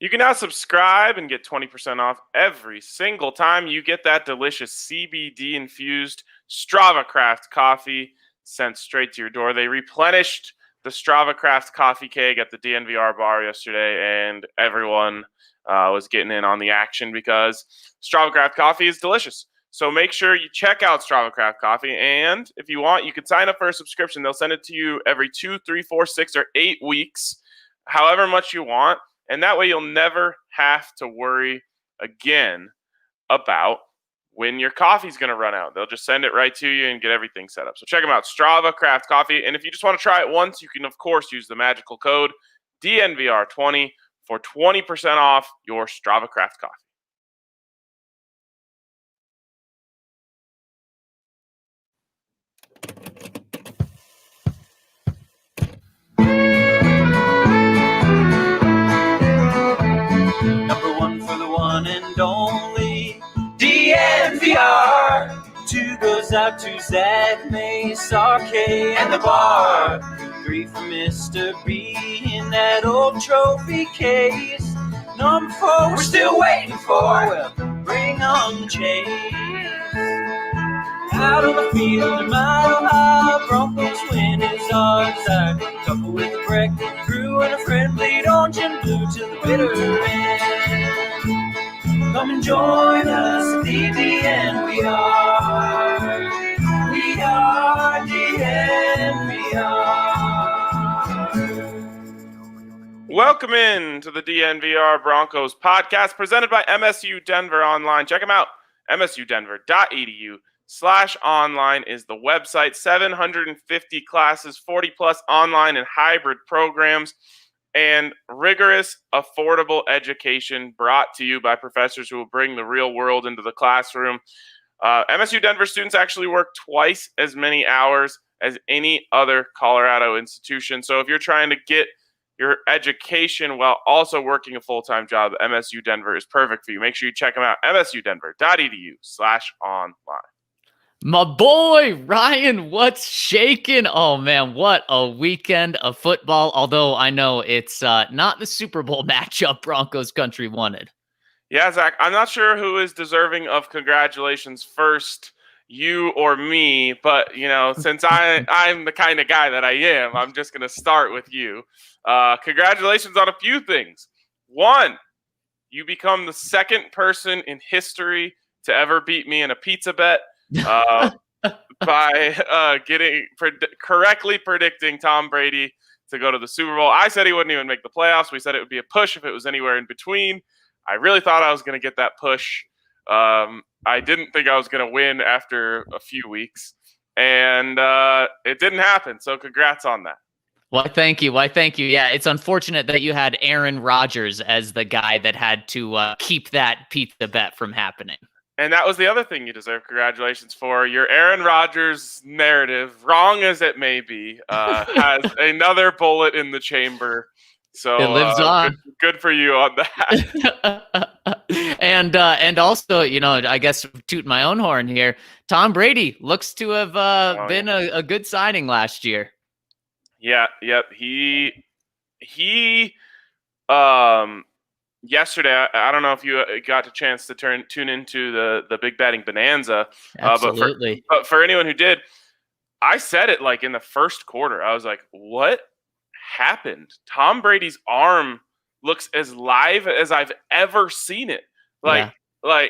You can now subscribe and get 20% off every single time you get that delicious CBD-infused Strava Craft coffee sent straight to your door. They replenished the Strava Craft coffee keg at the DNVR bar yesterday, and everyone was getting in on the action because Strava Craft coffee is delicious. So make sure you check out Strava Craft coffee, and if you want, you can sign up for a subscription. They'll send it to you every 2, 3, 4, 6, or 8 weeks, however much you want. And that way you'll never have to worry again about when your coffee's going to run out. They'll just send it right to you and get everything set up. So check them out, Strava Craft Coffee. And if you just want to try it once, you can, of course, use the magical code DNVR20 for 20% off your Strava Craft Coffee. Number one for the one and only DNVR. 2 goes out to Zach, Mace, RK, and the bar. 3 for Mr. B in that old trophy case. Number 4 we're still waiting for. Well, bring on the chase. Out on the field, a mile high, Broncos win is our desire. Couple with a breakfast crew and a friendly orange and blue to the bitter end. Come and join us at the DNVR. We are DNVR. Welcome in to the DNVR Broncos podcast presented by MSU Denver Online. Check them out. msudenver.edu/online is the website. 750 classes, 40 plus online and hybrid programs, and rigorous, affordable education brought to you by professors who will bring the real world into the classroom. MSU Denver students actually work twice as many hours as any other Colorado institution. So if you're trying to get your education while also working a full-time job, MSU Denver is perfect for you. Make sure you check them out, msudenver.edu/online. My boy, Ryan, what's shaking? Oh, man, what a weekend of football. Although I know it's not the Super Bowl matchup Broncos country wanted. Yeah, Zach, I'm not sure who is deserving of congratulations first, you or me. But, you know, since I'm the kind of guy that I am, I'm just going to start with you. Congratulations on a few things. One, you become the second person in history to ever beat me in a pizza bet. By correctly predicting Tom Brady to go to the Super Bowl. I said he wouldn't even make the playoffs. We said it would be a push if it was anywhere in between. I really thought I was going to get that push. I didn't think I was going to win after a few weeks, and it didn't happen. So congrats on that. Why, thank you. Yeah, it's unfortunate that you had Aaron Rodgers as the guy that had to keep that pizza bet from happening. And that was the other thing you deserve congratulations for. Your Aaron Rodgers narrative, wrong as it may be, has another bullet in the chamber. So it lives on. Good for you on that. And also, you know, I guess toot my own horn here. Tom Brady looks to have been a good signing last year. Yeah. Yep. He yesterday, I don't know if you got a chance to tune into the Big Betting Bonanza. Absolutely. But for anyone who did, I said it like in the first quarter. I was like, what happened? Tom Brady's arm looks as live as I've ever seen it. Like,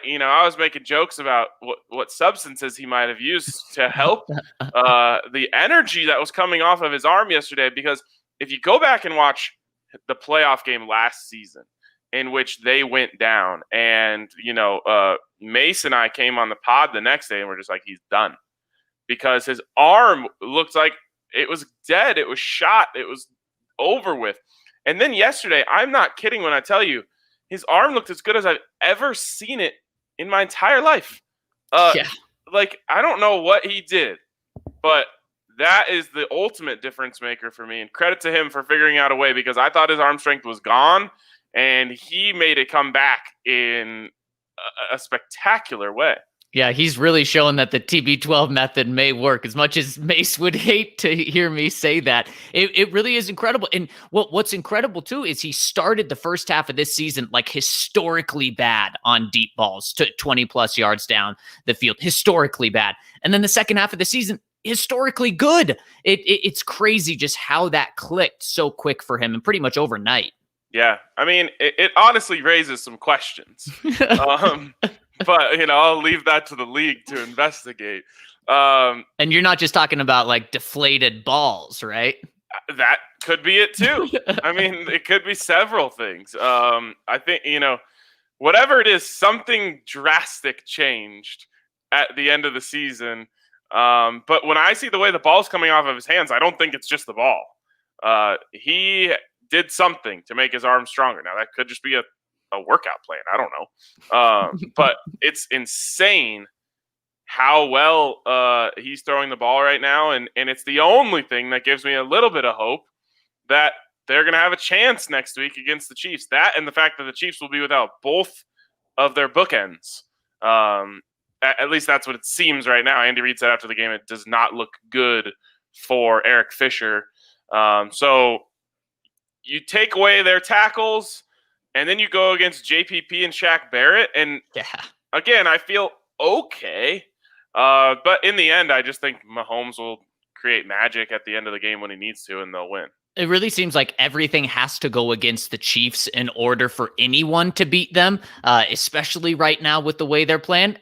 you know, I was making jokes about what substances he might have used to help the energy that was coming off of his arm yesterday. Because if you go back and watch the playoff game last season, in which they went down, and Mace and I came on the pod the next day and we're just like, he's done, because his arm looked like it was dead. It was shot. It was over with. And then yesterday, I'm not kidding when I tell you, his arm looked as good as I've ever seen it in my entire life. Like, I don't know what he did, but that is the ultimate difference maker for me. And credit to him for figuring out a way, because I thought his arm strength was gone. And he made it come back in a spectacular way. Yeah, he's really showing that the TB12 method may work. As much as Mace would hate to hear me say that, it really is incredible. And what's incredible too is he started the first half of this season like historically bad on deep balls to 20 plus yards down the field, historically bad. And then the second half of the season, historically good. It's crazy just how that clicked so quick for him and pretty much overnight. Yeah, I mean, it honestly raises some questions. But, I'll leave that to the league to investigate. And you're not just talking about like deflated balls, right? That could be it too. I mean, it could be several things. I think, whatever it is, something drastic changed at the end of the season. But when I see the way the ball's coming off of his hands, I don't think it's just the ball. He did something to make his arm stronger. Now, that could just be a workout plan. I don't know. But it's insane how well he's throwing the ball right now. And it's the only thing that gives me a little bit of hope that they're going to have a chance next week against the Chiefs. That and the fact that the Chiefs will be without both of their bookends. At least that's what it seems right now. Andy Reid said after the game, it does not look good for Eric Fisher. So you take away their tackles, and then you go against JPP and Shaq Barrett. And again, I feel okay. But in the end, I just think Mahomes will create magic at the end of the game when he needs to, and they'll win. It really seems like everything has to go against the Chiefs in order for anyone to beat them, especially right now with the way they're playing.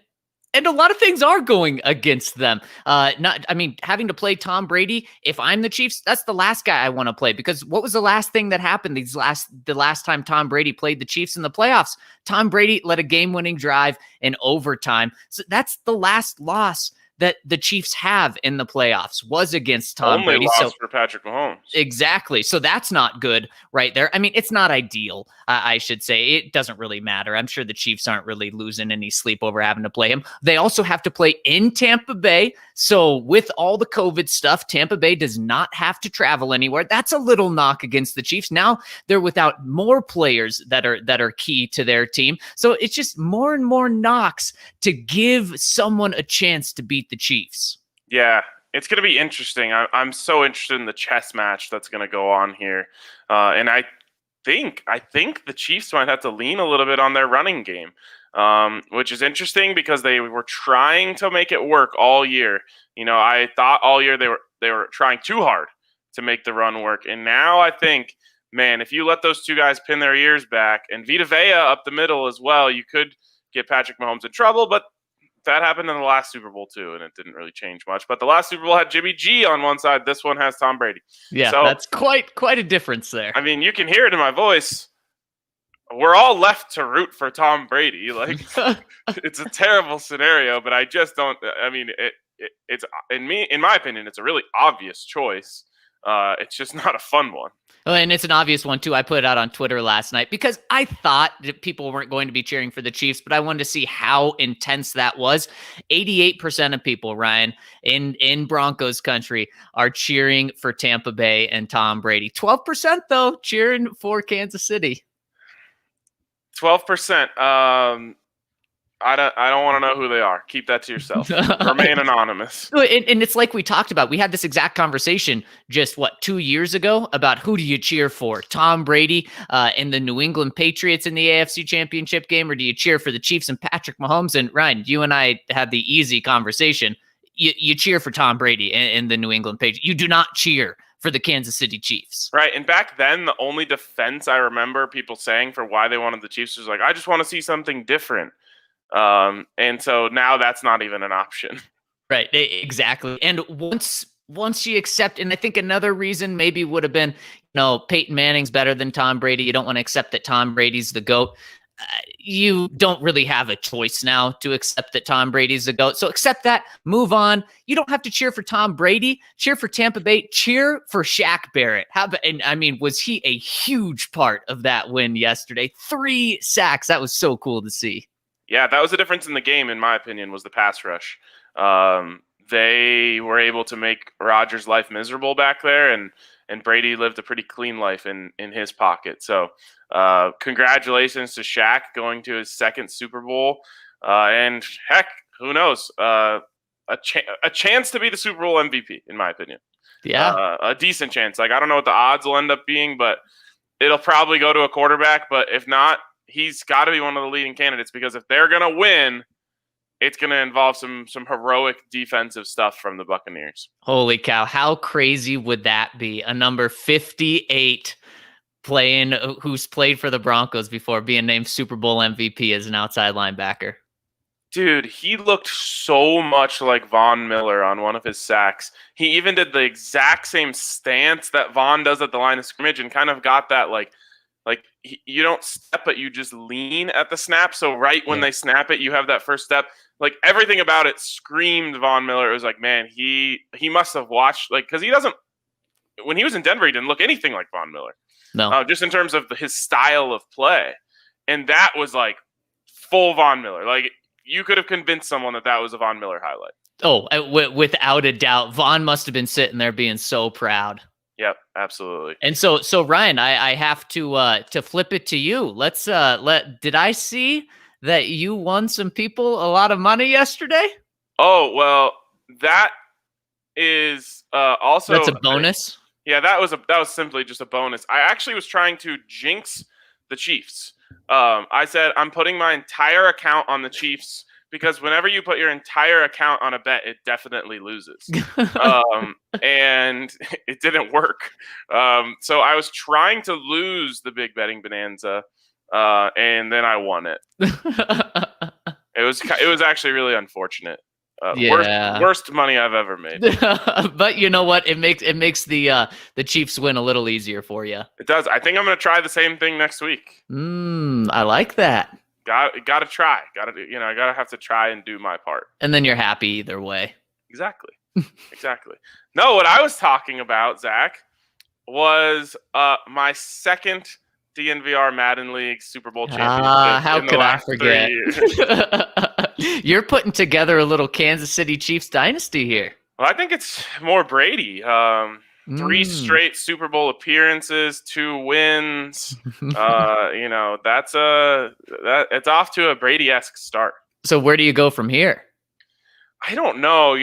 And a lot of things are going against them. Having to play Tom Brady, if I'm the Chiefs, that's the last guy I want to play, because what was the last thing that happened the last time Tom Brady played the Chiefs in the playoffs? Tom Brady led a game-winning drive in overtime. So that's the last loss that the Chiefs have in the playoffs was against Tom Brady. Only loss for Patrick Mahomes. Exactly. So that's not good right there. I mean, it's not ideal, I should say. It doesn't really matter. I'm sure the Chiefs aren't really losing any sleep over having to play him. They also have to play in Tampa Bay. So with all the COVID stuff, Tampa Bay does not have to travel anywhere. That's a little knock against the Chiefs. Now they're without more players that are key to their team. So it's just more and more knocks to give someone a chance to beat the Chiefs. Yeah, it's going to be interesting. I'm so interested in the chess match that's going to go on here. And I think the Chiefs might have to lean a little bit on their running game, which is interesting because they were trying to make it work all year. I thought all year they were trying too hard to make the run work. And now I think, man, if you let those two guys pin their ears back and Vita Vea up the middle as well, you could get Patrick Mahomes in trouble. But that happened in the last Super Bowl too, and it didn't really change much. But the last Super Bowl had Jimmy G on one side. This one has Tom Brady. Yeah, so that's quite a difference there. I mean, you can hear it in my voice. We're all left to root for Tom Brady. Like, it's a terrible scenario, but I just don't. I mean, it's in my opinion, it's a really obvious choice. It's just not a fun one. Oh, and it's an obvious one, too. I put it out on Twitter last night because I thought that people weren't going to be cheering for the Chiefs, but I wanted to see how intense that was. 88% of people, Ryan, in Broncos country are cheering for Tampa Bay and Tom Brady. 12%, though, cheering for Kansas City. 12%. I don't want to know who they are. Keep that to yourself. Remain anonymous. And it's like we talked about. We had this exact conversation just, 2 years ago about who do you cheer for? Tom Brady and the New England Patriots in the AFC Championship game, or do you cheer for the Chiefs and Patrick Mahomes? And Ryan, you and I had the easy conversation. You cheer for Tom Brady and the New England Patriots. You do not cheer for the Kansas City Chiefs. Right. And back then, the only defense I remember people saying for why they wanted the Chiefs was like, I just want to see something different. And so now that's not even an option. Right. Exactly. And once you accept, and I think another reason maybe would have been, Peyton Manning's better than Tom Brady. You don't want to accept that Tom Brady's the GOAT. You don't really have a choice now to accept that Tom Brady's the GOAT. So accept that, move on. You don't have to cheer for Tom Brady, cheer for Tampa Bay, cheer for Shaq Barrett. Was he a huge part of that win yesterday? 3 sacks. That was so cool to see. Yeah, that was the difference in the game, in my opinion, was the pass rush. They were able to make Rodgers' life miserable back there, and Brady lived a pretty clean life in his pocket. So congratulations to Shaq going to his 2nd Super Bowl. And heck, who knows? A chance to be the Super Bowl MVP, in my opinion. Yeah. A decent chance. Like, I don't know what the odds will end up being, but it'll probably go to a quarterback. But if not, he's got to be one of the leading candidates, because if they're going to win, it's going to involve some heroic defensive stuff from the Buccaneers. Holy cow. How crazy would that be? A number 58 who's played for the Broncos before, being named Super Bowl MVP as an outside linebacker. Dude, he looked so much like Von Miller on one of his sacks. He even did the exact same stance that Von does at the line of scrimmage, and kind of got that like you don't step, but you just lean at the snap. So right when they snap it, you have that first step. Like, everything about it screamed Von Miller. It was like, man, he must have watched, like, because he doesn't. When he was in Denver, he didn't look anything like Von Miller. No, just in terms of his style of play, and that was like full Von Miller. Like, you could have convinced someone that was a Von Miller highlight. Oh, without a doubt, Von must have been sitting there being so proud. Yep, absolutely. And so Ryan, I have to flip it to you. Did I see that you won some people a lot of money yesterday? Oh, well, that is also that's a bonus. That was simply just a bonus. I actually was trying to jinx the Chiefs. I said I'm putting my entire account on the Chiefs, because whenever you put your entire account on a bet, it definitely loses. And it didn't work. So I was trying to lose the big betting bonanza, and then I won it. It was actually really unfortunate. Worst money I've ever made. But you know what? It makes the Chiefs win a little easier for you. It does. I think I'm going to try the same thing next week. I like that. Got to try. I gotta have to try and do my part. And then you're happy either way. Exactly. No, what I was talking about, Zach, was my second DNVR Madden League Super Bowl championship. How could I forget? You're putting together a little Kansas City Chiefs dynasty here. Well, I think it's more Brady. 3 straight Super Bowl appearances, 2 wins. It's off to a Brady-esque start. So where do you go from here? I don't know.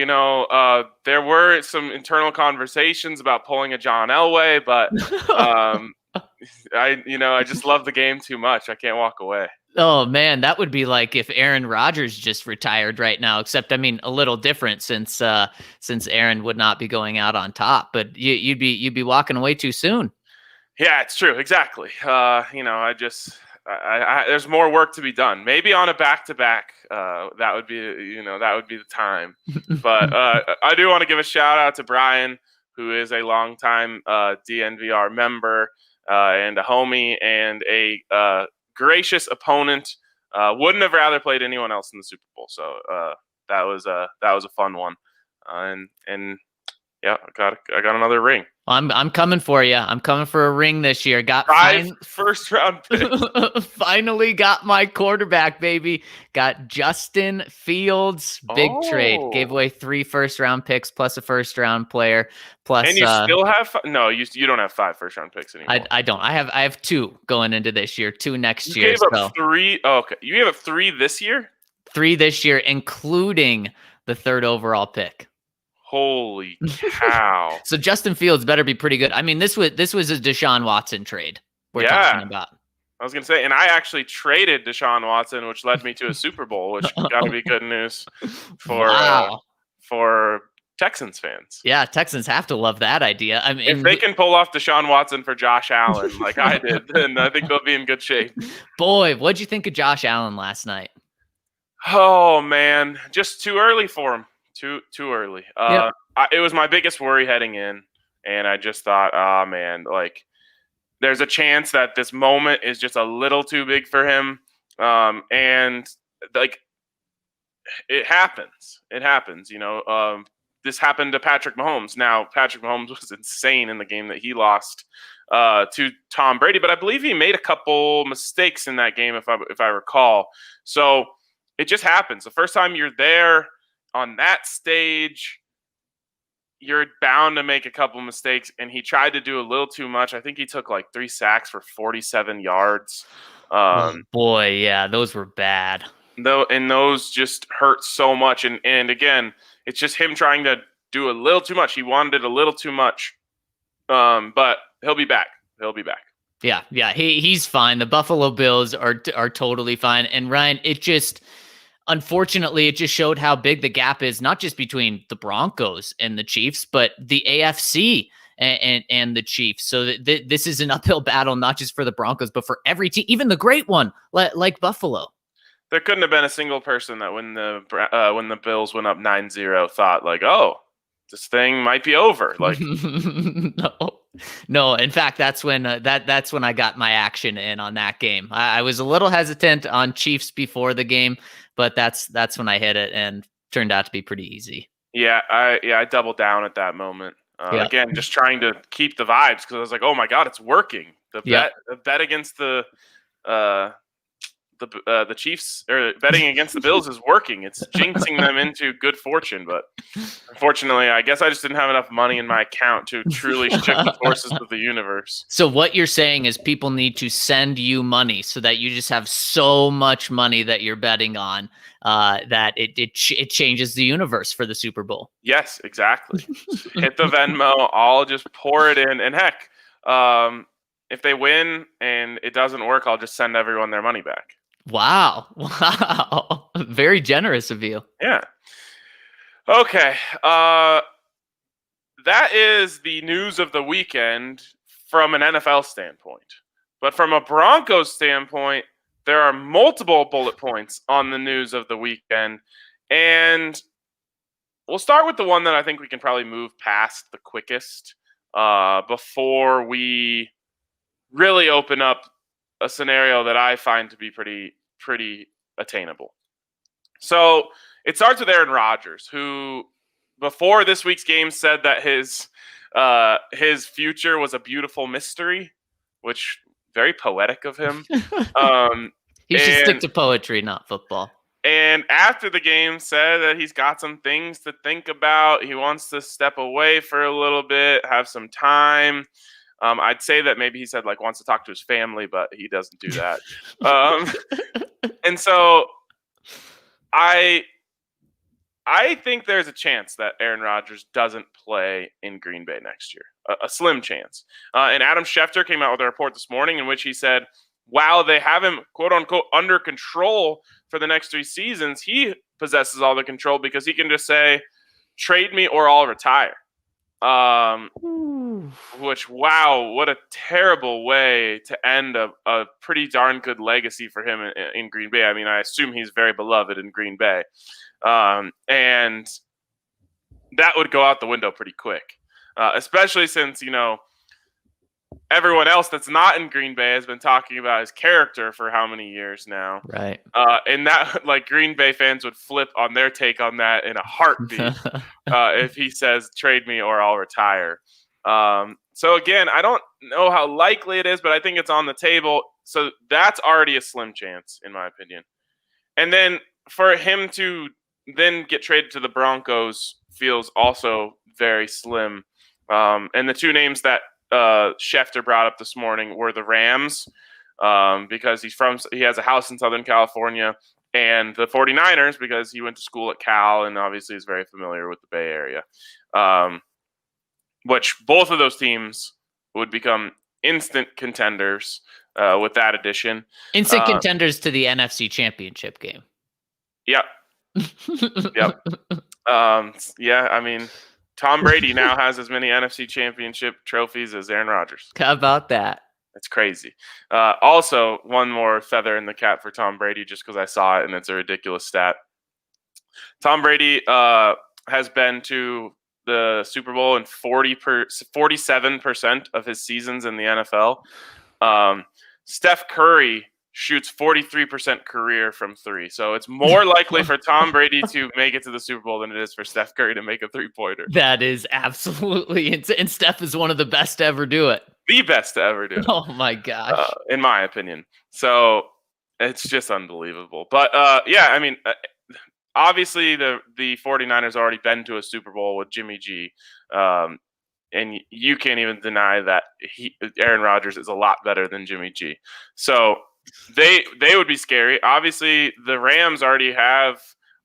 There were some internal conversations about pulling a John Elway, but I just love the game too much. I can't walk away. Oh man, that would be like if Aaron Rodgers just retired right now, except a little different since Aaron would not be going out on top, but you'd be walking away too soon. Yeah, it's true. Exactly. There's more work to be done. Maybe on a back-to-back, that would be the time. But I do want to give a shout out to Brian, who is a longtime DNVR member and a homie and a gracious opponent. Wouldn't have rather played anyone else in the Super Bowl. So that was a fun one. And yeah, I got another ring. I'm coming for you. I'm coming for a ring this year. Got 5 first round picks. Finally got my quarterback, baby. Got Justin Fields. Big trade. Gave away 3 first round picks plus a first round player. Plus, and you still have no. You don't have 5 first round picks anymore. I don't. I have 2 going into this year. 2 next you year. Gave up 3. Oh, okay, you gave up 3 this year. 3 this year, including the 3rd overall pick. Holy cow. So Justin Fields better be pretty good. I mean, this was a Deshaun Watson trade we're talking about. I was going to say, and I actually traded Deshaun Watson, which led me to a Super Bowl, which got to be good news for Texans fans. Yeah, Texans have to love that idea. I mean, if they can pull off Deshaun Watson for Josh Allen like I did, then I think they'll be in good shape. Boy, what'd you think of Josh Allen last night? Oh, man. Just too early for him. Too early. Yep. It was my biggest worry heading in, and I just thought, oh man, like there's a chance that this moment is just a little too big for him, and like it happens. It happens. This happened to Patrick Mahomes. Now Patrick Mahomes was insane in the game that he lost to Tom Brady, but I believe he made a couple mistakes in that game, if I recall. So it just happens. The first time you're there on that stage, you're bound to make a couple mistakes, and he tried to do a little too much. I think he took like 3 sacks for 47 yards. Boy, yeah, those were bad. Though, and those just hurt so much. And again, it's just him trying to do a little too much. He wanted it a little too much. But he'll be back. He'll be back. Yeah, he's fine. The Buffalo Bills are totally fine. And Ryan, unfortunately, it just showed how big the gap is, not just between the Broncos and the Chiefs, but the AFC and the Chiefs. So this is an uphill battle, not just for the Broncos, but for every team, even the great one like Buffalo. There couldn't have been a single person that when the Bills went up 9-0 thought like, oh, this thing might be over. Like, no. In fact, that's when I got my action in on that game. I was a little hesitant on Chiefs before the game, but that's when I hit it and turned out to be pretty easy. Yeah, I doubled down at that moment. Again, just trying to keep the vibes because I was like, oh my God, it's working. The bet against the Chiefs, or betting against the Bills, is working. It's jinxing them into good fortune, but unfortunately, I guess I just didn't have enough money in my account to truly shift the forces of the universe. So what you're saying is people need to send you money so that you just have so much money that you're betting on that it changes the universe for the Super Bowl. Yes, exactly. Hit the Venmo, I'll just pour it in, and heck, if they win and it doesn't work, I'll just send everyone their money back. Wow. Very generous of you. Yeah. Okay. That is the news of the weekend from an NFL standpoint. But from a Broncos standpoint, there are multiple bullet points on the news of the weekend. And we'll start with the one that I think we can probably move past the quickest before we really open up a scenario that I find to be pretty attainable. So it starts with Aaron Rodgers, who before this week's game said that his future was a beautiful mystery, which very poetic of him. He should stick to poetry, not football. And after the game said that he's got some things to think about. He wants to step away for a little bit, have some time. I'd say that maybe he said wants to talk to his family, but he doesn't do that. And so I think there's a chance that Aaron Rodgers doesn't play in Green Bay next year, a slim chance. And Adam Schefter came out with a report this morning in which he said, while they have him, quote unquote, under control for the next 3 seasons, he possesses all the control because he can just say, trade me or I'll retire. Which, wow, what a terrible way to end a pretty darn good legacy for him in Green Bay. I mean, I assume he's very beloved in Green Bay. And that would go out the window pretty quick, especially since, everyone else that's not in Green Bay has been talking about his character for how many years now. Right. And that, Green Bay fans would flip on their take on that in a heartbeat if he says, trade me or I'll retire. So again, I don't know how likely it is, but I think it's on the table. So that's already a slim chance, in my opinion. And then for him to then get traded to the Broncos feels also very slim. And the two names that Schefter brought up this morning were the Rams, because he has a house in Southern California, and the 49ers because he went to school at Cal and obviously is very familiar with the Bay Area. Which both of those teams would become instant contenders with that addition. Instant contenders to the NFC Championship game. Yep. Yep. Yeah, I mean, Tom Brady now has as many NFC Championship trophies as Aaron Rodgers. How about that? It's crazy. Also, one more feather in the cap for Tom Brady, just because I saw it and it's a ridiculous stat. Tom Brady has been to the Super Bowl in 47% of his seasons in the NFL. Steph Curry shoots 43% career from 3. So it's more likely for Tom Brady to make it to the Super Bowl than it is for Steph Curry to make a 3-pointer. That is absolutely insane. And Steph is one of the best to ever do it. The best to ever do it. Oh my gosh. In my opinion. So it's just unbelievable. But yeah, I mean, obviously the 49ers already been to a Super Bowl with Jimmy G. And you can't even deny that Aaron Rodgers is a lot better than Jimmy G. So They would be scary. Obviously, the Rams already have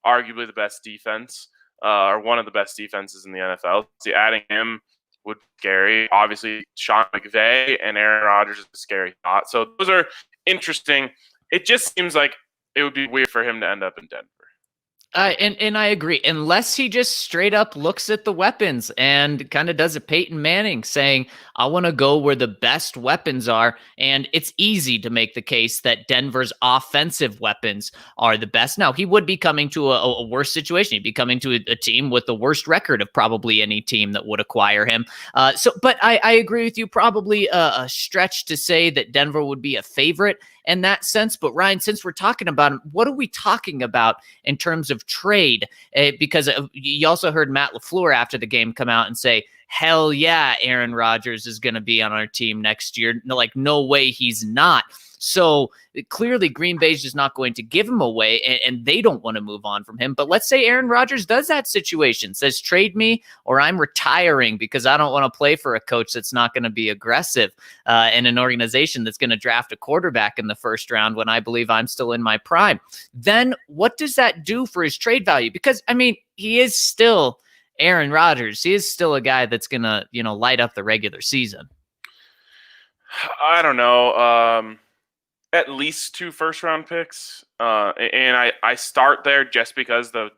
arguably the best defense, or one of the best defenses in the NFL. So adding him would be scary. Obviously, Sean McVay and Aaron Rodgers is a scary thought. So those are interesting. It just seems like it would be weird for him to end up in Denver. And I agree, unless he just straight up looks at the weapons and kind of does a Peyton Manning saying, I want to go where the best weapons are. And it's easy to make the case that Denver's offensive weapons are the best. Now, he would be coming to a worse situation. He'd be coming to a team with the worst record of probably any team that would acquire him. But I agree with you, probably a stretch to say that Denver would be a favorite in that sense. But Ryan, since we're talking about him, what are we talking about in terms of trade? Because you also heard Matt LaFleur after the game come out and say, hell yeah, Aaron Rodgers is going to be on our team next year. No way he's not. So clearly Green Bay's just not going to give him away, and they don't want to move on from him. But let's say Aaron Rodgers does that situation, says trade me or I'm retiring because I don't want to play for a coach that's not going to be aggressive and an organization that's going to draft a quarterback in the first round when I believe I'm still in my prime. Then what does that do for his trade value? Because, I mean, he is still Aaron Rodgers. He is still a guy that's going to, light up the regular season. I don't know. At least 2 first-round picks. And I start there just because the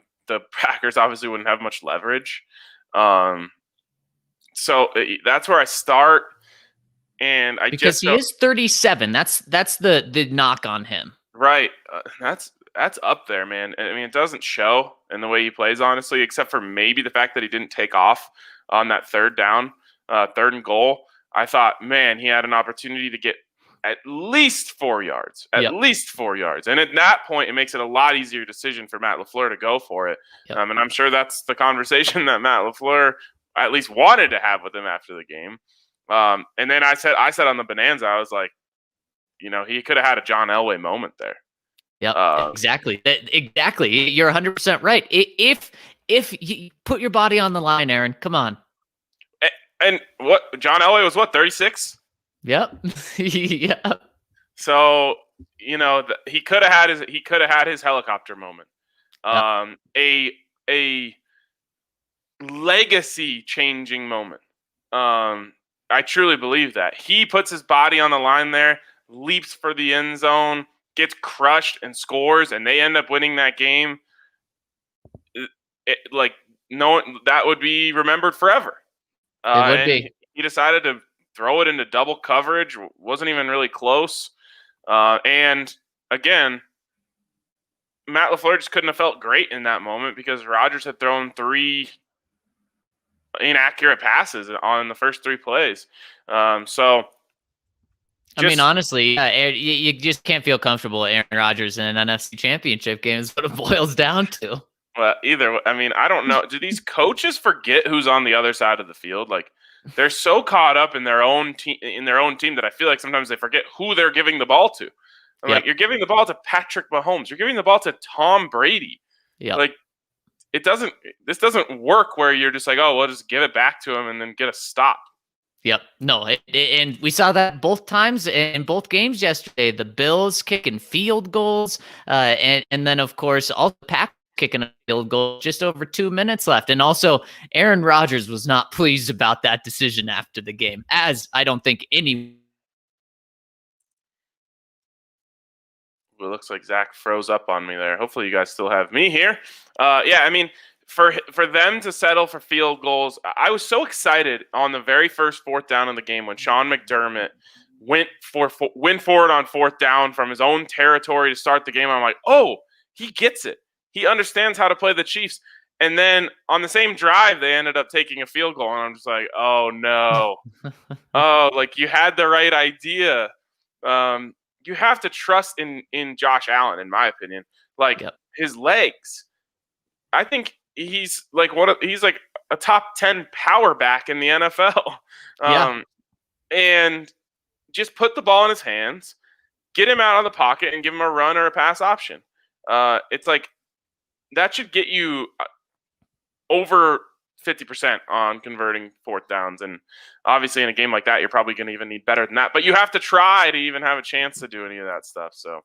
Packers obviously wouldn't have much leverage. So that's where I start. And because he is 37. That's the knock on him. Right. That's up there, man. I mean, it doesn't show in the way he plays, honestly, except for maybe the fact that he didn't take off on that third and goal. I thought, man, he had an opportunity to get at least 4 yards, least 4 yards. And at that point, it makes it a lot easier decision for Matt LaFleur to go for it. Yep. And I'm sure that's the conversation that Matt LaFleur at least wanted to have with him after the game. And then I said on the Bonanza, I was like, he could have had a John Elway moment there. Yeah, exactly. Exactly. You're 100% right. If you put your body on the line, Aaron, come on. And what John Elway was 36? Yep. Yeah. So, he could have had his helicopter moment. Yep. A legacy changing moment. I truly believe that. He puts his body on the line there, leaps for the end zone, gets crushed and scores, and they end up winning that game. That would be remembered forever. It would be. He decided to throw it into double coverage, wasn't even really close. And again, Matt LaFleur just couldn't have felt great in that moment because Rodgers had thrown 3 inaccurate passes on the first 3 plays. Honestly, you just can't feel comfortable with Aaron Rodgers in an NFC Championship game is what it boils down to. Well, I don't know. Do these coaches forget who's on the other side of the field? Like, they're so caught up in their own team that I feel like sometimes they forget who they're giving the ball to. Like, you're giving the ball to Patrick Mahomes. You're giving the ball to Tom Brady. Yeah. Like, this doesn't work where you're just like, oh, we'll just give it back to him and then get a stop. Yep. No, and we saw that both times in both games yesterday. The Bills kicking field goals, and then, of course, all the Packers kicking a field goal, just over 2 minutes left. And also, Aaron Rodgers was not pleased about that decision after the game, as I don't think any. It looks like Zach froze up on me there. Hopefully you guys still have me here. For them to settle for field goals, I was so excited on the very first 4th down of the game when Sean McDermott went forward on 4th down from his own territory to start the game. I'm like, oh, he gets it. He understands how to play the Chiefs. And then on the same drive, they ended up taking a field goal. And I'm just like, oh, no. You had the right idea. You have to trust in Josh Allen, in my opinion. His legs. I think he's like a top 10 power back in the NFL. And just put the ball in his hands, get him out of the pocket, and give him a run or a pass option. It's like that should get you over 50% on converting fourth downs. And obviously in a game like that, you're probably going to even need better than that. But you have to try to even have a chance to do any of that stuff. So,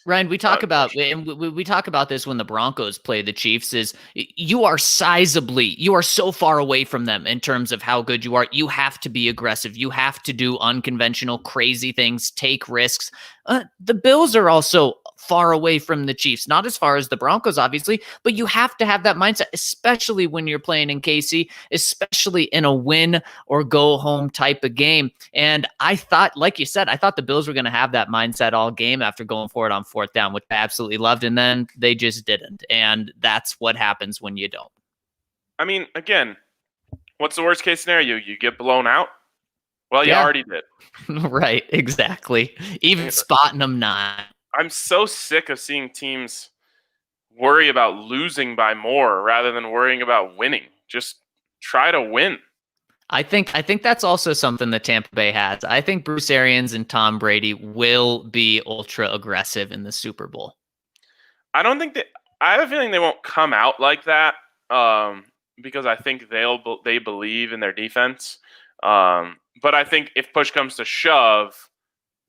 Ryan, we talk about, and we talk about this when the Broncos play the Chiefs, is you are so far away from them in terms of how good you are. You have to be aggressive. You have to do unconventional, crazy things, take risks. The Bills are also far away from the Chiefs, not as far as the Broncos, obviously, but you have to have that mindset, especially when you're playing in KC, especially in a win or go home type of game. And I thought, like you said, I thought the Bills were going to have that mindset all game after going for it on fourth down, which I absolutely loved. And then they just didn't. And that's what happens when you don't. I mean, again, what's the worst case scenario? You get blown out? Well, you already did. Right, exactly. Even spotting them not. I'm so sick of seeing teams worry about losing by more rather than worrying about winning. Just try to win. I think that's also something that Tampa Bay has. I think Bruce Arians and Tom Brady will be ultra aggressive in the Super Bowl. I don't think I have a feeling they won't come out like that because I think they believe in their defense. But I think if push comes to shove,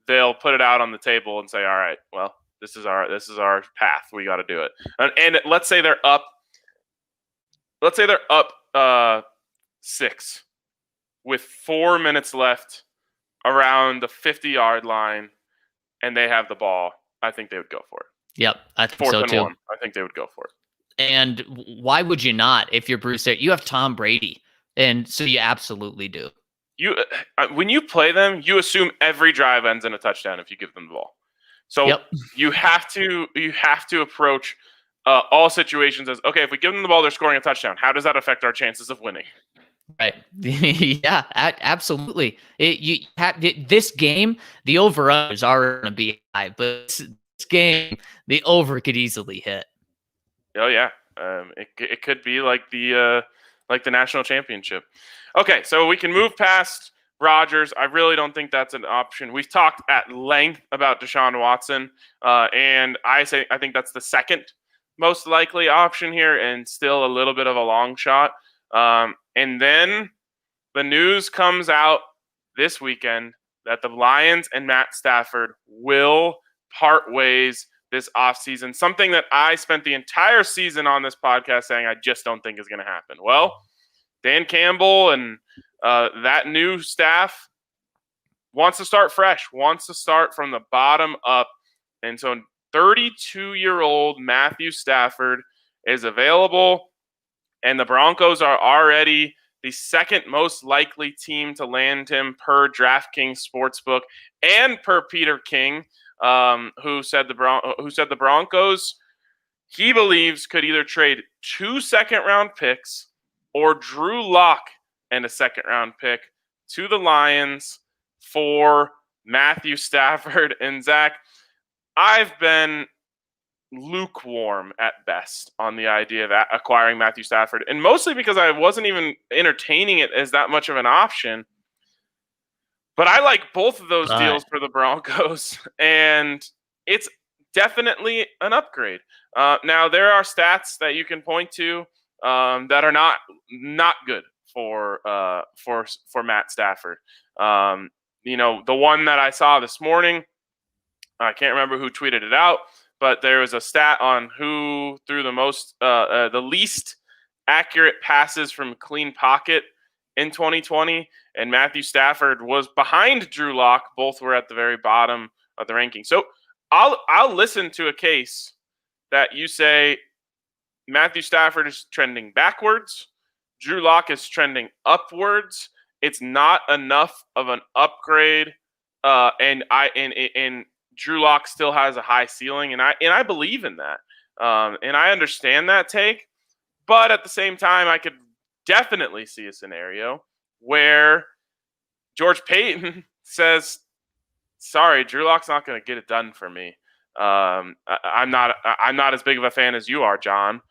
they'll put it out on the table and say, all right, well, this is our path. We got to do it. And let's say they're up 6 with 4 minutes left around the 50-yard line and they have the ball. I think they would go for it. Yep. I think so too. 1. I think they would go for it. And why would you not? If you're Bruce, you have Tom Brady. And so you absolutely do. When you play them, you assume every drive ends in a touchdown if you give them the ball. So you have to approach all situations as, okay, if we give them the ball, they're scoring a touchdown. How does that affect our chances of winning? Right. Yeah, absolutely. This game, the over-unders are going to be high, but this game, the over could easily hit. Oh yeah, it could be like the national championship. Okay, so we can move past Rodgers. I really don't think that's an option. We've talked at length about Deshaun Watson, and I think that's the second most likely option here, and still a little bit of a long shot. And then the news comes out this weekend that the Lions and Matt Stafford will part ways this offseason, something that I spent the entire season on this podcast saying I just don't think is going to happen. Well, Dan Campbell and that new staff wants to start fresh, wants to start from the bottom up. And so 32-year-old Matthew Stafford is available, and the Broncos are already the second most likely team to land him per DraftKings Sportsbook and per Peter King, who said the Broncos, he believes, could either trade 2 second-round picks or Drew Lock and a second-round pick to the Lions for Matthew Stafford. And Zach, I've been lukewarm at best on the idea of acquiring Matthew Stafford, and mostly because I wasn't even entertaining it as that much of an option. But I like both of those deals for the Broncos, and it's definitely an upgrade. Now, there are stats that you can point to that are not good for Matt Stafford. The one that I saw this morning, I can't remember who tweeted it out, but there was a stat on who threw the least accurate passes from clean pocket in 2020, and Matthew Stafford was behind Drew Lock. Both were at the very bottom of the ranking. So I'll listen to a case that you say Matthew Stafford is trending backwards, Drew Lock is trending upwards. It's not enough of an upgrade, and Drew Lock still has a high ceiling, and I believe in that, and I understand that take. But at the same time, I could definitely see a scenario where George Paton says, "Sorry, Drew Lock's not going to get it done for me. I'm not as big of a fan as you are, John,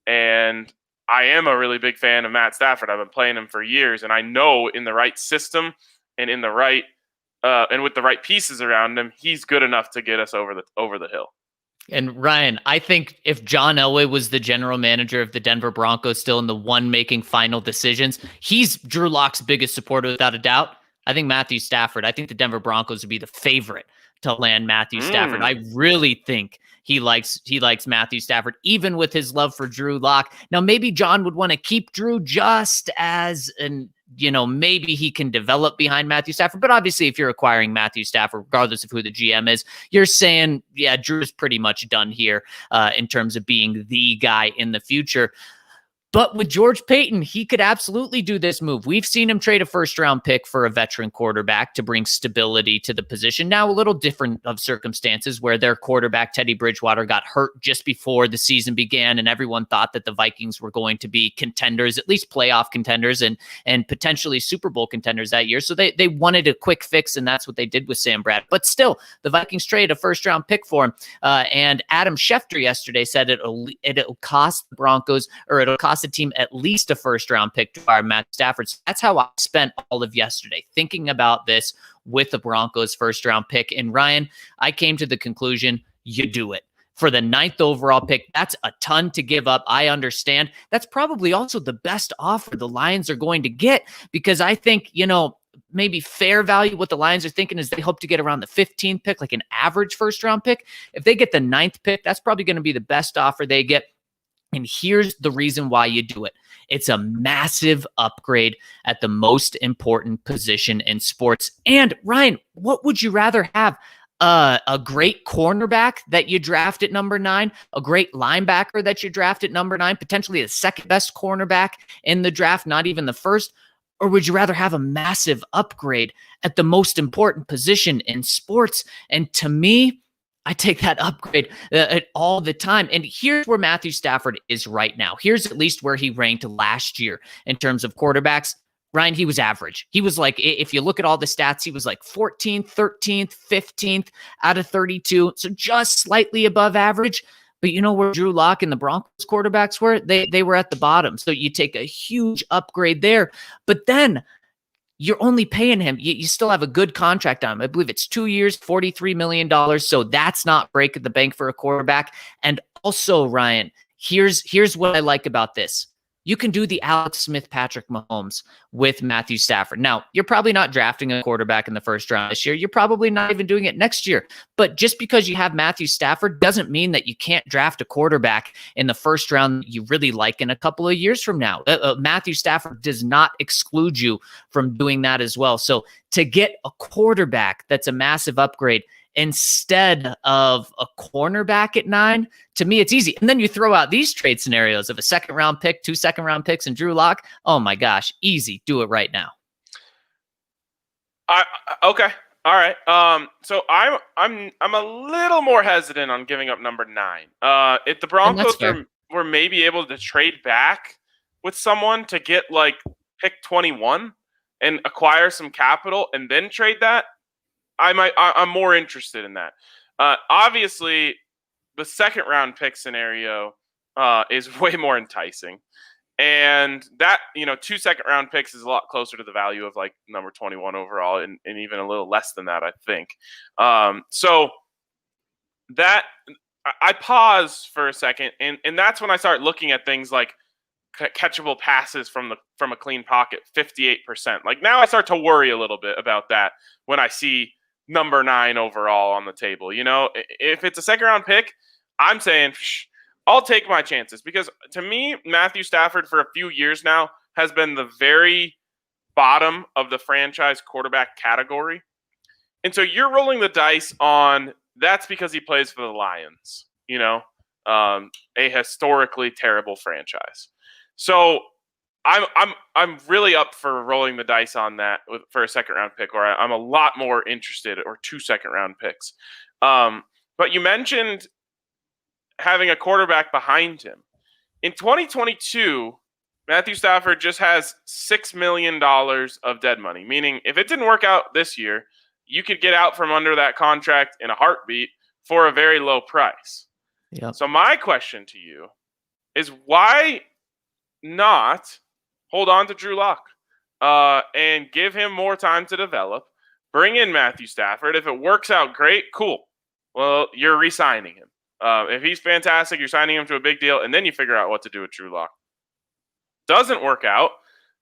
and I am a really big fan of Matt Stafford. I've been playing him for years, and I know in the right system and in the right and with the right pieces around him, he's good enough to get us over the hill." And Ryan, I think if John Elway was the general manager of the Denver Broncos, still in the one making final decisions, he's Drew Lock's biggest supporter without a doubt. I think Matthew Stafford, I think the Denver Broncos would be the favorite to land Matthew Stafford. I really think he likes Matthew Stafford, even with his love for Drew Lock. Now, maybe John would want to keep Drew just as maybe he can develop behind Matthew Stafford. But obviously, if you're acquiring Matthew Stafford, regardless of who the GM is, you're saying, yeah, Drew's pretty much done here in terms of being the guy in the future. But with George Paton, he could absolutely do this move. We've seen him trade a first-round pick for a veteran quarterback to bring stability to the position. Now, a little different of circumstances where their quarterback, Teddy Bridgewater, got hurt just before the season began, and everyone thought that the Vikings were going to be contenders, at least playoff contenders, and potentially Super Bowl contenders that year. So they wanted a quick fix, and that's what they did with Sam Bradford. But still, the Vikings traded a first-round pick for him. And Adam Schefter yesterday said it'll cost the Broncos, or it'll cost the team at least a first-round pick to acquire Matt Stafford. So that's how I spent all of yesterday, thinking about this with the Broncos first-round pick. And Ryan, I came to the conclusion, you do it. For the 9th overall pick, that's a ton to give up. I understand. That's probably also the best offer the Lions are going to get, because I think, maybe fair value, what the Lions are thinking is they hope to get around the 15th pick, like an average first-round pick. If they get the 9th pick, that's probably going to be the best offer they get. And here's the reason why you do it. It's a massive upgrade at the most important position in sports. And Ryan, what would you rather have? A great cornerback that you draft at number 9, a great linebacker that you draft at number 9, potentially the second best cornerback in the draft, not even the first? Or would you rather have a massive upgrade at the most important position in sports? And to me, I take that upgrade all the time. And here's where Matthew Stafford is right now. Here's at least where he ranked last year in terms of quarterbacks. Ryan, he was average. He was like, if you look at all the stats, he was like 14th, 13th, 15th out of 32. So just slightly above average. But you know where Drew Lock and the Broncos quarterbacks were? They were at the bottom. So you take a huge upgrade there. But then you're only paying him. You still have a good contract on him. I believe it's 2 years, $43 million. So that's not breaking the bank for a quarterback. And also, Ryan, here's what I like about this. You can do the Alex Smith, Patrick Mahomes with Matthew Stafford. Now, you're probably not drafting a quarterback in the first round this year. You're probably not even doing it next year. But just because you have Matthew Stafford doesn't mean that you can't draft a quarterback in the first round that you really like in a couple of years from now. Matthew Stafford does not exclude you from doing that as well. So to get a quarterback that's a massive upgrade instead of a cornerback at 9, to me, it's easy. And then you throw out these trade scenarios of a second-round pick, 2 second-round picks, and Drew Lock. Oh my gosh, easy. Do it right now. Okay, all right. So I'm a little more hesitant on giving up number 9. If the Broncos were maybe able to trade back with someone to get like pick 21 and acquire some capital and then trade that, I'm more interested in that. Obviously, the second round pick scenario is way more enticing, and that 2 second round picks is a lot closer to the value of like number 21 overall, and even a little less than that, I think. So that I pause for a second, and that's when I start looking at things like catchable passes from a clean pocket, 58%. Like now I start to worry a little bit about that when I see number 9 overall on the table. If it's a second round pick, I'm saying I'll take my chances, because to me, Matthew Stafford for a few years now has been the very bottom of the franchise quarterback category. And so you're rolling the dice on that's because he plays for the Lions, a historically terrible franchise. So I'm really up for rolling the dice on that for a second round pick, or I'm a lot more interested, or 2 second round picks. But you mentioned having a quarterback behind him. In 2022, Matthew Stafford just has $6 million of dead money, meaning if it didn't work out this year, you could get out from under that contract in a heartbeat for a very low price. Yep. So my question to you is, why not hold on to Drew Lock and give him more time to develop, bring in Matthew Stafford? If it works out great, cool. Well, you're re-signing him. If he's fantastic, you're signing him to a big deal, and then you figure out what to do with Drew Lock. Doesn't work out.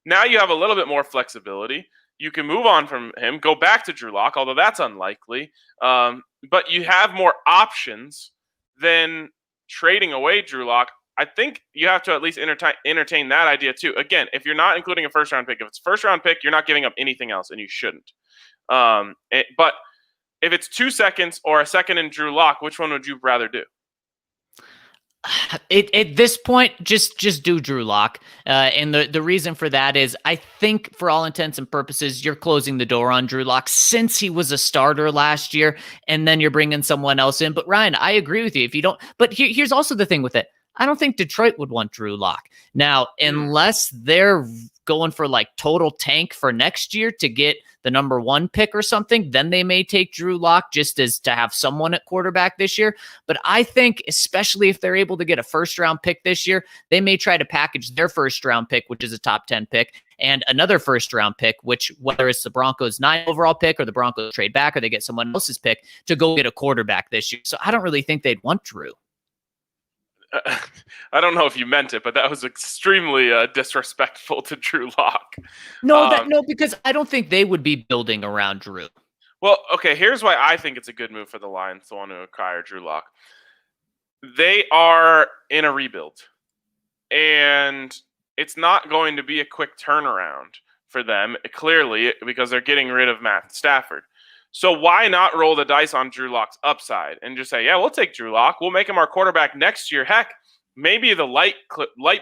Now you have a little bit more flexibility. You can move on from him, go back to Drew Lock, although that's unlikely. But you have more options than trading away Drew Lock. I think you have to at least entertain that idea too. Again, if you're not including a first-round pick, if it's a first-round pick, you're not giving up anything else, and you shouldn't. But if it's 2 seconds or a second in Drew Lock, which one would you rather do? At this point, just do Drew Lock. And the reason for that is I think for all intents and purposes, you're closing the door on Drew Lock since he was a starter last year, and then you're bringing someone else in. But Ryan, I agree with you. If you don't, but here's also the thing with it. I don't think Detroit would want Drew Lock. Now, unless they're going for like total tank for next year to get the number 1 pick or something, then they may take Drew Lock just as to have someone at quarterback this year. But I think, especially if they're able to get a first-round pick this year, they may try to package their first-round pick, which is a top 10 pick, and another first-round pick, which whether it's the Broncos' 9 overall pick or the Broncos trade back or they get someone else's pick to go get a quarterback this year. So I don't really think they'd want Drew. I don't know if you meant it, but that was extremely disrespectful to Drew Lock. No, because I don't think they would be building around Drew. Well, okay, here's why I think it's a good move for the Lions to want to acquire Drew Lock. They are in a rebuild, and it's not going to be a quick turnaround for them, clearly, because they're getting rid of Matt Stafford. So why not roll the dice on Drew Lock's upside and just say, yeah, we'll take Drew Lock. We'll make him our quarterback next year. Heck, maybe the light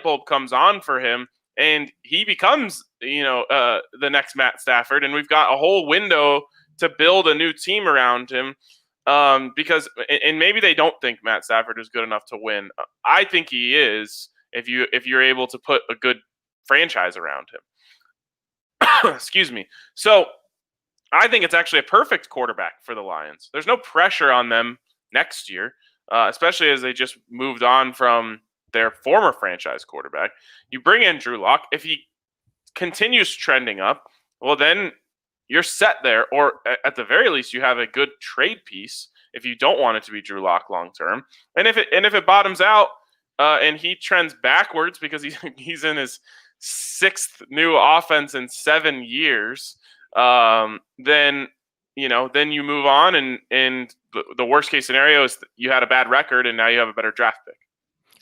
bulb comes on for him and he becomes, the next Matt Stafford. And we've got a whole window to build a new team around him because maybe they don't think Matt Stafford is good enough to win. I think he is if you're able to put a good franchise around him. Excuse me. So I think it's actually a perfect quarterback for the Lions. There's no pressure on them next year, especially as they just moved on from their former franchise quarterback. You bring in Drew Lock. If he continues trending up, well, then you're set there. Or at the very least, you have a good trade piece if you don't want it to be Drew Lock long term. And if it bottoms out and he trends backwards because he's in his 6th new offense in 7 years, then you move on and the worst case scenario is you had a bad record and now you have a better draft pick.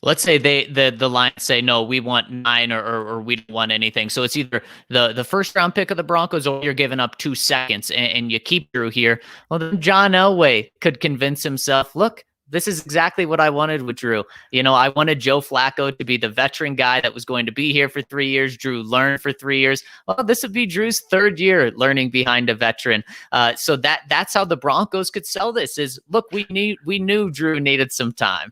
Let's say the Lions say, no, we want 9 or we don't want anything. So it's either the first round pick of the Broncos or you're giving up 2 seconds and you keep Drew here. Well, then John Elway could convince himself, look, this is exactly what I wanted with Drew. I wanted Joe Flacco to be the veteran guy that was going to be here for 3 years. Drew learned for 3 years. Well, this would be Drew's 3rd year learning behind a veteran. So that's how the Broncos could sell this is, look, we knew Drew needed some time.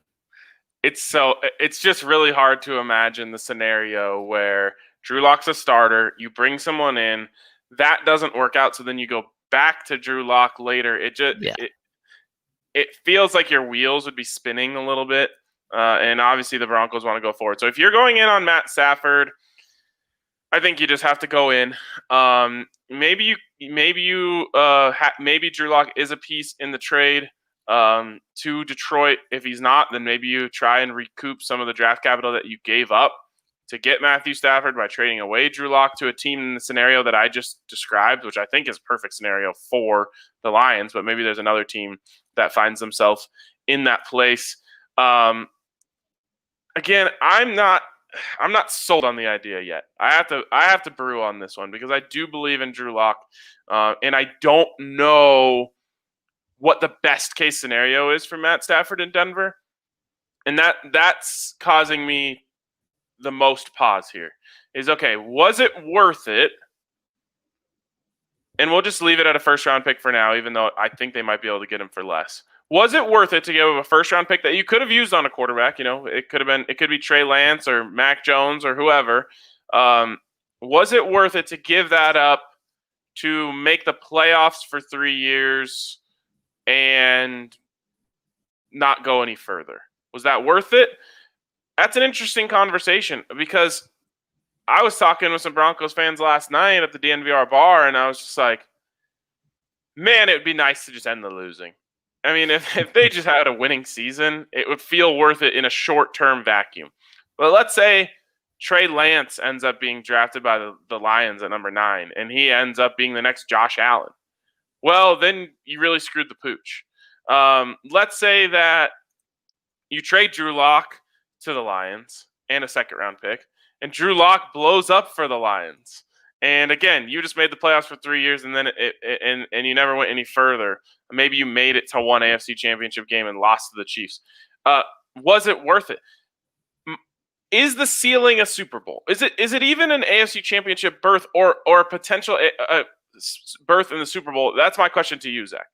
It's just really hard to imagine the scenario where Drew Lock's a starter, you bring someone in, that doesn't work out, so then you go back to Drew Lock later. It feels like your wheels would be spinning a little bit, and obviously the Broncos want to go forward. So if you're going in on Matt Stafford, I think you just have to go in. Maybe Drew Lock is a piece in the trade to Detroit. If he's not, then maybe you try and recoup some of the draft capital that you gave up to get Matthew Stafford by trading away Drew Lock to a team in the scenario that I just described, which I think is a perfect scenario for the Lions, but maybe there's another team that finds themselves in that place. Again, I'm not sold on the idea yet. I have to brew on this one because I do believe in Drew Lock, and I don't know what the best case scenario is for Matt Stafford in Denver, and that's causing me the most pause here. Is okay, was it worth it? And we'll just leave it at a first-round pick for now, even though I think they might be able to get him for less. Was it worth it to give a first-round pick that you could have used on a quarterback? It could be Trey Lance or Mac Jones or whoever. Was it worth it to give that up to make the playoffs for 3 years and not go any further? Was that worth it? That's an interesting conversation because I was talking with some Broncos fans last night at the DNVR bar, and I was just like, man, it would be nice to just end the losing. I mean, if they just had a winning season, it would feel worth it in a short-term vacuum. But let's say Trey Lance ends up being drafted by the Lions at number 9, and he ends up being the next Josh Allen. Well, then you really screwed the pooch. Let's say that you trade Drew Lock to the Lions and a second-round pick, and Drew Lock blows up for the Lions. And again, you just made the playoffs for 3 years, and then and you never went any further. Maybe you made it to one AFC Championship game and lost to the Chiefs. Was it worth it? Is the ceiling a Super Bowl? Is it even an AFC Championship berth or a potential berth in the Super Bowl? That's my question to you, Zach.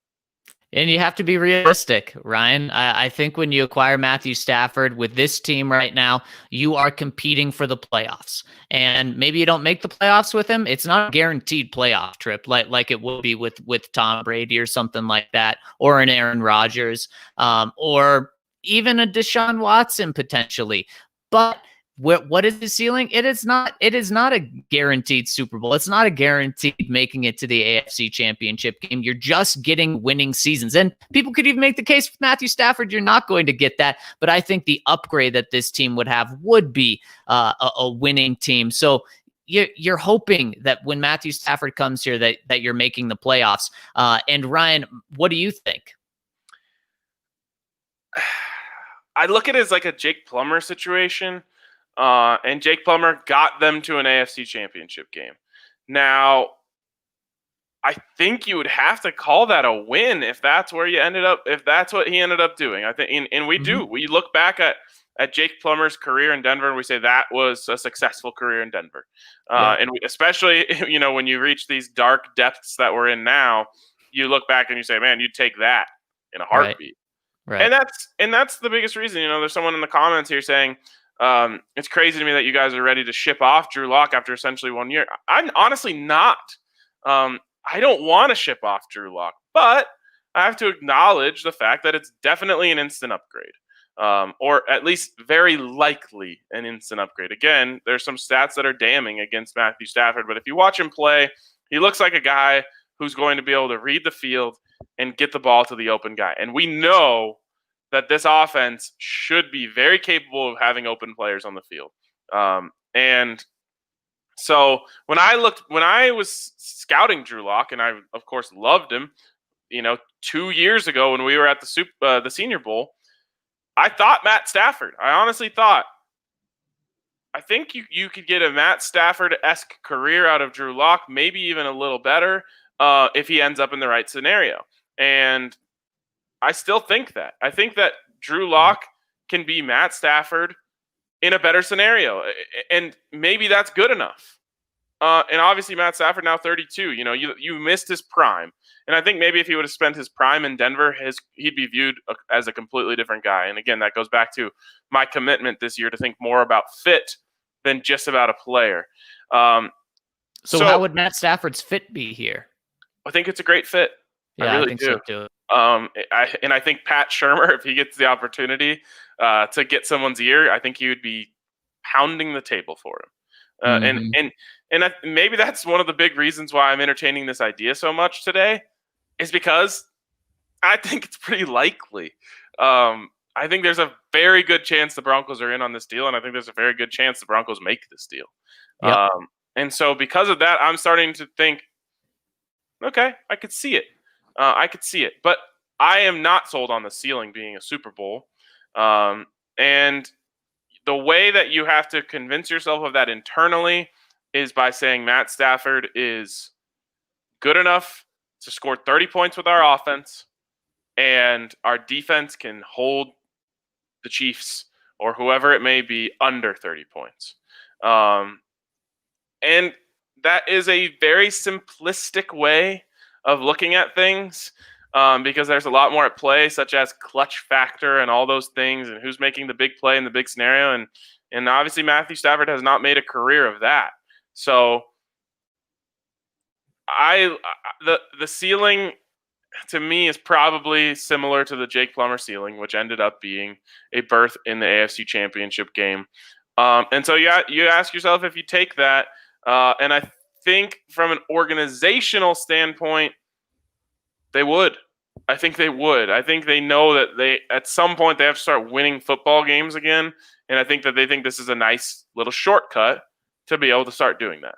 And you have to be realistic, Ryan. I think when you acquire Matthew Stafford with this team right now, you are competing for the playoffs. And maybe you don't make the playoffs with him. It's not a guaranteed playoff trip like it would be with Tom Brady or something like that, or an Aaron Rodgers, or even a Deshaun Watson potentially. But what is the ceiling? It is not a guaranteed Super Bowl. It's not a guaranteed making it to the AFC Championship game. You're just getting winning seasons. And people could even make the case with Matthew Stafford, you're not going to get that. But I think the upgrade that this team would have would be a winning team. So you're hoping that when Matthew Stafford comes here that you're making the playoffs. And Ryan, what do you think? I look at it as like a Jake Plummer situation. And Jake Plummer got them to an AFC Championship game. Now, I think you would have to call that a win if that's where you ended up, if that's what he ended up doing. I think, and we do. We look back at Jake Plummer's career in Denver, and we say that was a successful career in Denver. And especially, when you reach these dark depths that we're in now, you look back and you say, man, you'd take that in a heartbeat. Right. And that's the biggest reason. There's someone in the comments here saying, it's crazy to me that you guys are ready to ship off Drew Lock after essentially 1 year. I'm honestly not. I don't want to ship off Drew Lock, but I have to acknowledge the fact that it's definitely an instant upgrade, or at least very likely an instant upgrade. Again, there's some stats that are damning against Matthew Stafford, but if you watch him play, he looks like a guy who's going to be able to read the field and get the ball to the open guy. And we know that this offense should be very capable of having open players on the field. And so when I was scouting Drew Lock, and I, of course, loved him, 2 years ago when we were at the Senior Bowl, I thought Matt Stafford. I honestly thought, I think you could get a Matt Stafford-esque career out of Drew Lock, maybe even a little better if he ends up in the right scenario. And I still think that. I think that Drew Lock can be Matt Stafford in a better scenario. And maybe that's good enough. And obviously Matt Stafford now 32. You missed his prime. And I think maybe if he would have spent his prime in Denver, he'd be viewed as a completely different guy. And again, that goes back to my commitment this year to think more about fit than just about a player. So how would Matt Stafford's fit be here? I think it's a great fit. Yeah, I really think do. so too. I think Pat Shurmur, if he gets the opportunity to get someone's ear, I think he would be pounding the table for him. And maybe that's one of the big reasons why I'm entertaining this idea so much today, is because I think it's pretty likely. I think there's a very good chance the Broncos are in on this deal, and I think there's a very good chance the Broncos make this deal. Yep. And so because of that, I'm starting to think, okay, I could see it. But I am not sold on the ceiling being a Super Bowl. And the way that you have to convince yourself of that internally is by saying Matt Stafford is good enough to score 30 points with our offense, and our defense can hold the Chiefs or whoever it may be under 30 points. And that is a very simplistic way of looking at things, because there's a lot more at play, such as clutch factor and all those things, and who's making the big play in the big scenario. And obviously Matthew Stafford has not made a career of that. So the ceiling to me is probably similar to the Jake Plummer ceiling, which ended up being a berth in the AFC Championship game. And so you ask yourself if you take that, and I think from an organizational standpoint, they would. I think they would. I think they know that they at some point they have to start winning football games again, and I think that they think this is a nice little shortcut to be able to start doing that.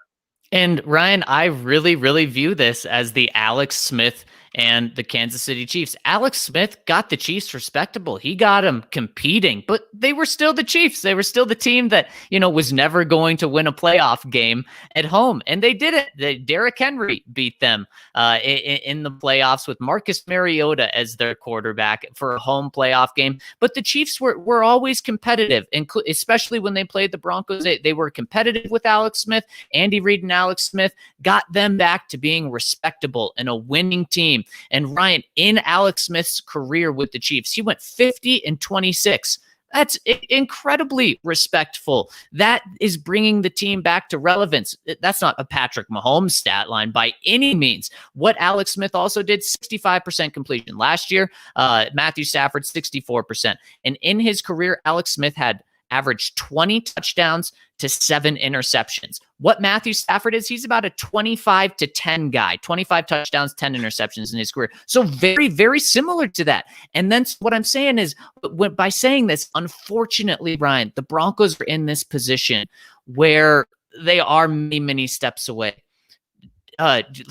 And Ryan, I really, really view this as the Alex Smith and the Kansas City Chiefs. Alex Smith got the Chiefs respectable. He got them competing, but they were still the Chiefs. They were still the team that, was never going to win a playoff game at home. And they did it. Derrick Henry beat them in the playoffs with Marcus Mariota as their quarterback for a home playoff game. But the Chiefs were always competitive, especially when they played the Broncos. They were competitive with Alex Smith. Andy Reid and Alex Smith got them back to being respectable and a winning team. And Ryan, in Alex Smith's career with the Chiefs, he went 50-26. That's incredibly respectful. That is bringing the team back to relevance. That's not a Patrick Mahomes stat line by any means. What Alex Smith also did, 65% completion. Last year, Matthew Stafford, 64%. And in his career, Alex Smith had averaged 20 touchdowns to 7 interceptions. What Matthew Stafford is, he's about a 25-10 guy, 25 touchdowns, 10 interceptions in his career. So very, very similar to that. And then what I'm saying is, by saying this, unfortunately, Brian, the Broncos are in this position where they are many, many steps away.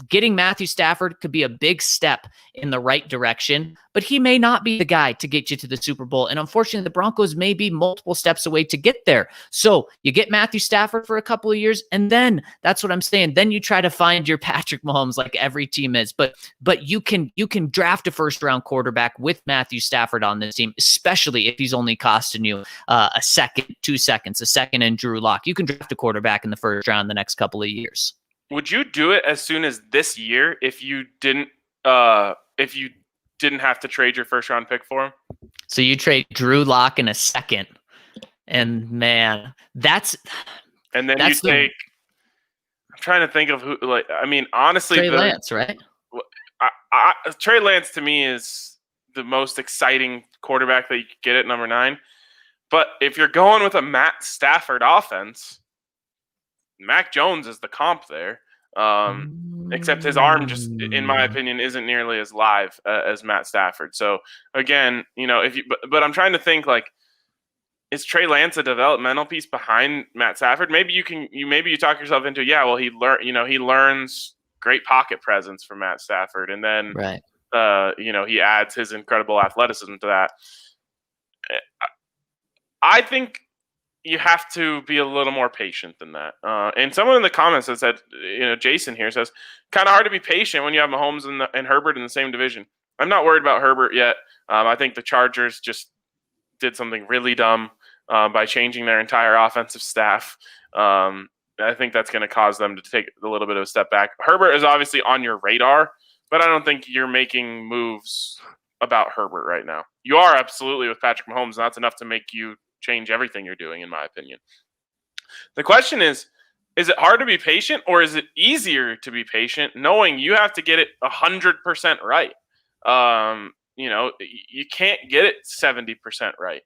Getting Matthew Stafford could be a big step in the right direction, but he may not be the guy to get you to the Super Bowl. And unfortunately, the Broncos may be multiple steps away to get there. So you get Matthew Stafford for a couple of years, and then that's what I'm saying. Then you try to find your Patrick Mahomes like every team is. But you can draft a first-round quarterback with Matthew Stafford on this team, especially if he's only costing you a second, 2 seconds, a second in Drew Lock. You can draft a quarterback in the first round the next couple of years. Would you do it as soon as this year if you didn't have to trade your first round pick for him? So you trade Drew Lock in a second, and man, and then you take. I'm trying to think of who. Honestly, Trey Lance, right? Trey Lance to me is the most exciting quarterback that you could get at number 9. But if you're going with a Matt Stafford offense, Mac Jones is the comp there, except his arm just, in my opinion, isn't nearly as live as Matt Stafford. So again, but I'm trying to think, like, is Trey Lance a developmental piece behind Matt Stafford? Maybe you talk yourself into, he learns great pocket presence from Matt Stafford, and then right. He adds his incredible athleticism to that. I think you have to be a little more patient than that. And someone in the comments has said, Jason here says, kind of hard to be patient when you have Mahomes and Herbert in the same division. I'm not worried about Herbert yet. I think the Chargers just did something really dumb by changing their entire offensive staff. I think that's going to cause them to take a little bit of a step back. Herbert is obviously on your radar, but I don't think you're making moves about Herbert right now. You are absolutely with Patrick Mahomes, and that's enough to make you change everything you're doing, in my opinion. The question is it hard to be patient, or is it easier to be patient knowing you have to get it 100% right? You can't get it 70% right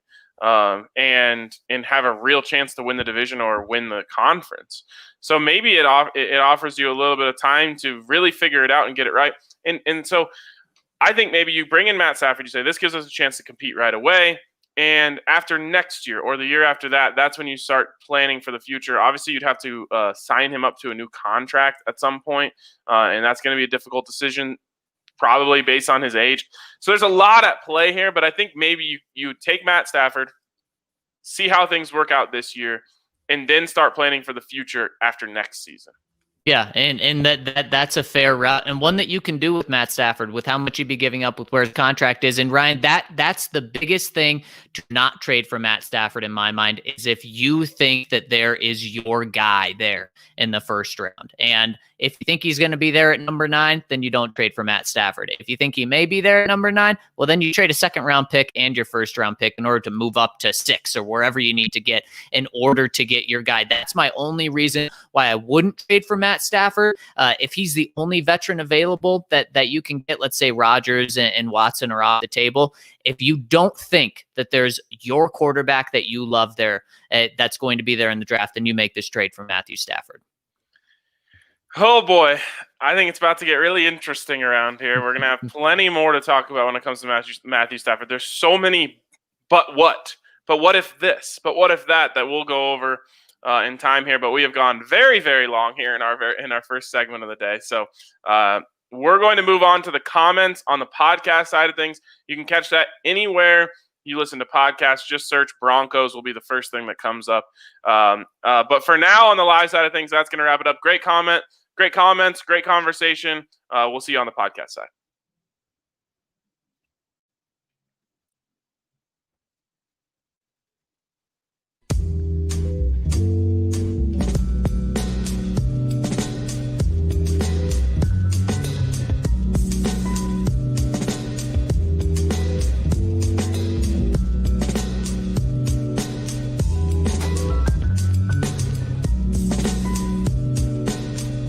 and have a real chance to win the division or win the conference. So maybe it offers you a little bit of time to really figure it out and get it right. And so I think maybe you bring in Matt Stafford, you say, this gives us a chance to compete right away. And after next year or the year after that, that's when you start planning for the future. Obviously, you'd have to sign him up to a new contract at some point, and that's going to be a difficult decision, probably based on his age. So there's a lot at play here, but I think maybe you take Matt Stafford, see how things work out this year, and then start planning for the future after next season. Yeah, and that's a fair route, and one that you can do with Matt Stafford, with how much you'd be giving up with where his contract is. And Ryan, that's the biggest thing to not trade for Matt Stafford in my mind, is if you think that there is your guy there in the first round. And if you think he's going to be there at number 9, then you don't trade for Matt Stafford. If you think he may be there at number 9, well, then you trade a second-round pick and your first-round pick in order to move up to 6 or wherever you need to get in order to get your guy. That's my only reason why I wouldn't trade for Matt Stafford. If he's the only veteran available that you can get, let's say Rodgers and Watson are off the table. If you don't think that there's your quarterback that you love there, that's going to be there in the draft, then you make this trade for Matthew Stafford. Oh boy, I think it's about to get really interesting around here. We're gonna have plenty more to talk about when it comes to Matthew Stafford. There's so many, but what if this, but what if that we'll go over in time here. But we have gone very, very long here in our first segment of the day. So we're going to move on to the comments on the podcast side of things. You can catch that anywhere you listen to podcasts. Just search Broncos will be the first thing that comes up. But for now, on the live side of things, that's going to wrap it up. Great comments, great conversation. We'll see you on the podcast side.